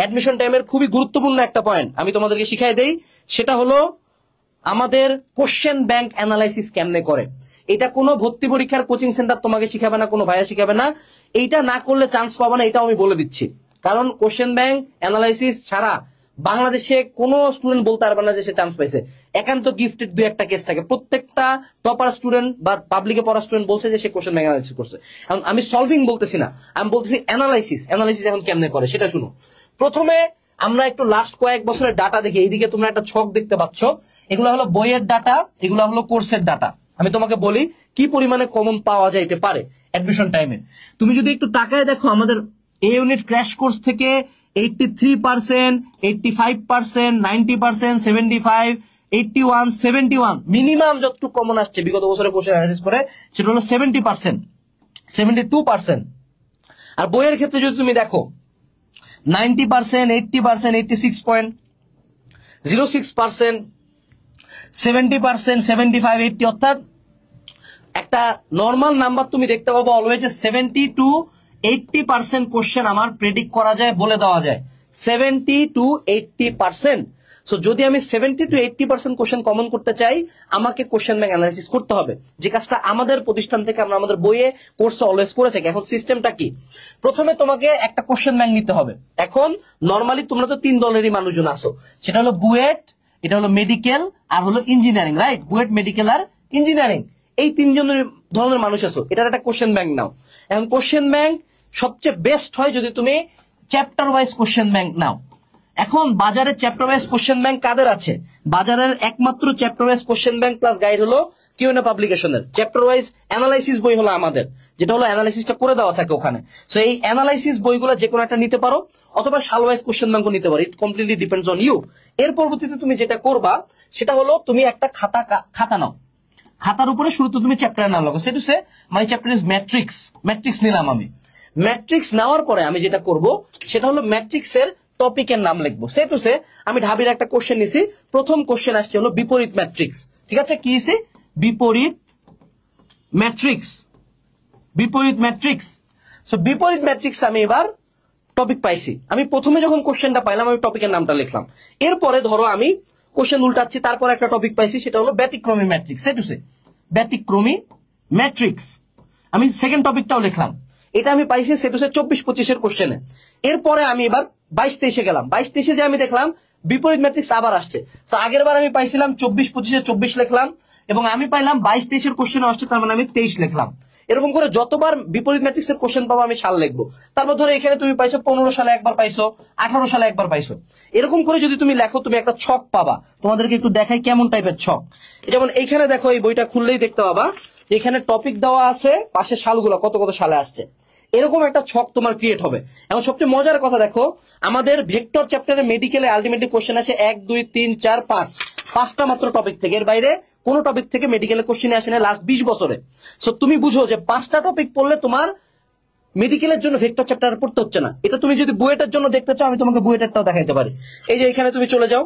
Admission টাইমের খুবই গুরুত্বপূর্ণ একটা পয়েন্ট আমি তোমাদেরকে শিখাই দেই, সেটা হলো আমাদের কোশ্চেন ব্যাংক অ্যানালাইসিস কেমনে করে। এটা কোনো ভর্তি পরীক্ষার কোচিং সেন্টার তোমাকে শিখাবে না, কোনো ভাইয়া শিখাবে না। এইটা না করলে চান্স পাবো না, এটাও আমি বলে দিচ্ছি। কারণ কোশ্চেন ব্যাংক অ্যানালাইসিস ছাড়া বাংলাদেশে কোনো স্টুডেন্ট বলতে পারবে না যে সে চান্স পাইছে। একান্ত গিফটেড দুই একটা কেস থাকে, প্রত্যেকটা টপার স্টুডেন্ট বা পাবলিকে পড়া স্টুডেন্ট বলছে যে সে কোশ্চেন ব্যাংক অ্যানালাইসিস করছে। এখন আমি সলভিং বলতেছি না, আমি বলতেছি অ্যানালাইসিস। অ্যানালাইসিস এখন কেমনে করে সেটা শুনো। প্রথমে আমরা একটু লাস্ট কয়েক বছরের ডাটা দেখি। এইদিকে তোমরা একটা ছক দেখতে পাচ্ছ, এগুলো হলো বইয়ের ডাটা, এগুলো হলো কোর্সের ডাটা। আমি তোমাকে বলি কি পরিমাণে কমন পাওয়া যাইতে পারে অ্যাডমিশন টাইমে। তুমি যদি একটু তাকায় দেখো, আমাদের এ ইউনিট ক্র্যাশ কোর্স থেকে 83%, 85%, 90%, 75, 81, 71 মিনিমাম যতটুকু কমন আসছে বিগত বছরে কোশ্চেন অ্যানালাইসিস করে সেটা হলো 70%, 72%। আর বইয়ের ক্ষেত্রে যদি তুমি দেখো 90%, 80%, 86.06%, 70%, 75, 80, অর্থাৎ একটা নর্মাল নাম্বার তুমি দেখতে পাবো অলওয়েজ 70 to 80% কোশ্চেন আমার প্রেডিক্ট করা যায়, বলে দেওয়া যায় 70 to 80%। সো যদি আমি 70 to 80% কোশ্চেন কমন করতে চাই, আমাকে কোশ্চেন ব্যাংক অ্যানালাইসিস করতে হবে, যে কাজটা আমাদের প্রতিষ্ঠান থেকে আমরা আমাদের বইয়ে কোর্সে অলওয়েজ করে থাকি। এখন সিস্টেমটা কি, প্রথমে তোমাকে একটা কোশ্চেন ব্যাংক নিতে হবে। এখন নর্মালি তোমরা তো তিন দলেরই মানুষজন আসো, সেটা হলো বুয়েট, এটা হলো মেডিকেল, আর হলো ইঞ্জিনিয়ারিং, রাইট? বুয়েট, মেডিকেল আর ইঞ্জিনিয়ারিং, এই তিনজন ধরনের মানুষ আছো। এটার একটা কোশ্চেন ব্যাংক নাও। এখন কোশ্চেন ব্যাংক সবচেয়ে বেস্ট হয় যদি তুমি চ্যাপ্টার ওয়াইজ কোশ্চেন ব্যাংক নাও। এখন বাজারে চ্যাপ্টার ওয়াইজ কোশ্চেন ব্যাংক কাদের আছে? বাজারের একমাত্র chapter wise question bank plus guide হলো কিউএনএ পাবলিকেশনের। চ্যাপ্টার ওয়াইজ অ্যানালাইসিস বই হলো আমাদের, যেটা হলো অ্যানালাইসিসটা করে দেওয়া থাকে ওখানে। সো এই অ্যানালাইসিস বইগুলো যে কোনো একটা নিতে পারো, অথবা সাল ওয়াইজ কোশ্চেন ব্যাংকও নিতে পারো। ইট কমপ্লিটলি ডিপেন্ডস অন ইউ। এর পরবর্তীতে তুমি যেটা করবা সেটা হলো তুমি একটা খাতা নাও। খাতার উপরে শুরুতে তুমি চ্যাপ্টার নাম লাগো। সেটু সে মাই চ্যাপ্টার ইজ ম্যাট্রিক্স। ম্যাট্রিক্স নিলাম আমি। ম্যাট্রিক্স নেওয়ার পরে আমি যেটা করব সেটা হলো ম্যাট্রিক্সের টপিকের নাম লিখবো। সেটু সে আমি ঢাবির একটা কোশ্চেন নিছি, প্রথম কোশ্চেন আসছে হলো বিপরীত ম্যাট্রিক্স। ঠিক আছে, কি আছে? বিপরীত ম্যাট্রিক্স। বিপরীত ম্যাট্রিক্স। সো বিপরীত ম্যাট্রিক্স আমি এবার টপিক পাইছি। আমি প্রথমে যখন কোশ্চেনটা পাইলাম আমি টপিকের নামটা লিখলাম। এরপরে ধরো আমি কোশ্চেন উল্টাচ্ছি, তারপর একটা টপিক পাইছি, সেটা হলো ব্যতিক্রমী ম্যাট্রিক্স। সেটু সে ব্যতিক্রমী ম্যাট্রিক্স। আমি সেকেন্ড টপিকটাও লিখলাম, এটা আমি পাইছি সেটু সে 24-25 কোশ্চেনে। এরপরে আমি এবার 22-23 গেলাম। 22-23 যে আমি দেখলাম বিপরীত ম্যাট্রিক্স আবার আসছে। তো আগের বার আমি পাইছিলাম 24-25 24 লিখলাম, এবং আমি পাইলাম 22-23 কোশ্চেন আসছে, তার মানে আমি 23 লিখলাম। এরকম করে যতবার বিপরীত ম্যাট্রিক্সের কোশ্চেন পাবো আমি সাল লিখবো। তারপর ধরো এখানে তুমি পাইছো 15 সালে একবার পাইছো, 18 সালে একবার পাইছো। এরকম করে যদি তুমি লেখো তুমি একটা ছক পাবা। তোমাদেরকে একটু দেখাই কেমন টাইপের ছক। যেমন এইখানে দেখো, এই বইটা খুললেই দেখতে পাবা যে এখানে টপিক দেওয়া আছে, পাশে সালগুলো কত কত সালে আসছে। এরকম একটা ছক তোমার ক্রিয়েট হবে। এখন সবচেয়ে মজার কথা দেখো, আমাদের ভেক্টর চ্যাপ্টারে মেডিকেলে আলটিমেটলি কোশ্চেন আসে 1, 2, 3, 4, 5 পাঁচটা মাত্র টপিক থেকে। এর বাইরে কোন টপিক থেকে মেডিকেলের কোশ্চেন আসে না লাস্ট 20 বছরে। সো তুমি বুঝো যে 5টা টপিক পড়লে তোমার মেডিকেলের জন্য ভেক্টর চ্যাপ্টার পড়তে হচ্ছে না। এটা তুমি যদি বুয়েটের জন্য দেখতে চাও, আমি তোমাকে বুয়েটেরটাও দেখাইতে পারি। এই যে এখানে তুমি চলে যাও,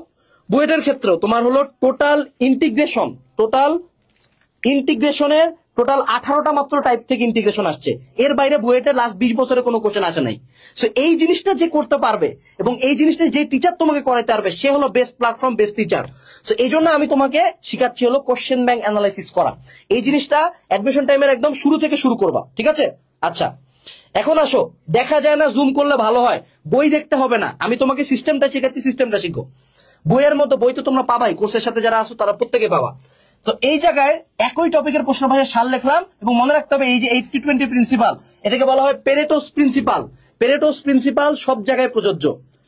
বুয়েটের ক্ষেত্রেও তোমার হলো টোটাল ইন্টিগ্রেশনের টোটাল 18টা মাত্র টাইপ থেকে ইন্টিগ্রেশন আসছে। এর বাইরে বুয়েটের লাস্ট 20 বছরে কোনো কোশ্চেন আসে নাই। সো এই জিনিসটা যে করতে পারবে এবং এই জিনিসটা যে টিচার তোমাকে করাইতে পারবে, সে হলো best platform, best teacher. So এই জন্য আমি তোমাকে শিখাচ্ছি হলো কোশ্চেন ব্যাংক অ্যানালাইসিস করা। এই জিনিসটা অ্যাডমিশন টাইমের একদম শুরু থেকে শুরু করবা, ঠিক আছে? আচ্ছা, এখন আসো, দেখা যায় না জুম করলে ভালো হয়, বই দেখতে হবে না, আমি তোমাকে সিস্টেমটা শেখাচ্ছি, সিস্টেমটা শিখো। বইয়ের মতো বই তো তোমরা পাবাই, কোর্সের সাথে যারা আসো তারা প্রত্যেকে পাবা। তো এই জায়গায় একই টপিকের প্রশ্ন ভাষায় সাল লিখলাম, এবং মনে রাখতে হবে এই যে 80-20 প্রিন্সিপাল, এটাকে বলা হয় পেরেটোস প্রিন্সিপাল। পেরেটোস প্রিন্সিপাল সব জায়গায় প্রযোজ্য,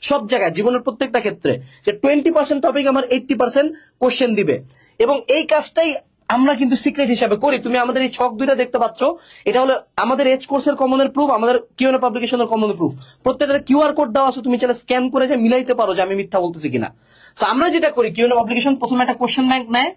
সব জায়গায়, জীবনের প্রত্যেকটা ক্ষেত্রে, যে 20% টপিক আমার 80% কোশ্চেন দিবে। এবং এই কাজটাই আমরা কিন্তু সিক্রেট হিসাবে করি। তুমি আমাদের এই ছক দুইটা দেখতে পাচ্ছ, এটা হলো আমাদের এজ কোর্সের কমনের প্রুফ, আমাদের কিউএনএ পাবলিকেশনের কমনের প্রুফ। প্রত্যেকটা কিউআর কোড দেওয়া আছে, তুমি চাইলে স্ক্যান করে যে মিলাইতে পারো যে আমি মিথ্যা বলতেছি কিনা। সো আমরা যেটা করি, কিউএনএ পাবলিকেশন প্রথমে একটা কোশ্চেন ব্যাংক নেয়,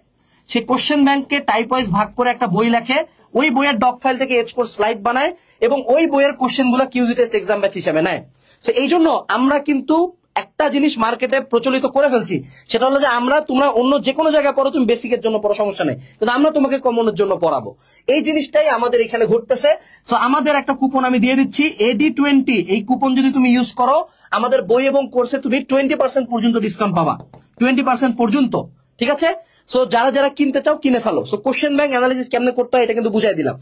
সেই কোশ্চেন ব্যাংককে টাইপ ওয়াইজ ভাগ করে একটা বই লেখে, ওই বইয়ের ডক ফাইল থেকে এজ কোর্স স্লাইড বানায়, এবং ওই বইয়ের কোশ্চেন গুলো কিউজি টেস্ট এক্সাম ব্যাচ হিসাবে নেয়। সো এই জন্য আমরা কিন্তু একটা জিনিস মার্কেটে প্রচলিত করে ফেলছি, সেটা হলো যে তোমরা অন্য যে কোনো জায়গায় পড়ো, তুমি বেসিকের জন্য পড়ো, সমস্যা নেই, কিন্তু আমরা তোমাকে কমনের জন্য পড়াবো। এই জিনিসটাই আমাদের এখানে ঘটতেছে। সো আমাদের একটা কুপন আমি দিয়ে দিচ্ছি, AD20। এই কুপন যদি তুমি ইউজ করো, আমাদের বই এবং কোর্সে তুমি 20% পর্যন্ত ডিসকাউন্ট পাবা, 20% পর্যন্ত। ঠিক আছে? সো যারা যারা কিনতে চাও কিনে ফেলো। সো কোশ্চেন ব্যাংক অ্যানালিসিস কেমনে করতে হয় এটা কিন্তু বুঝাই দিলাম।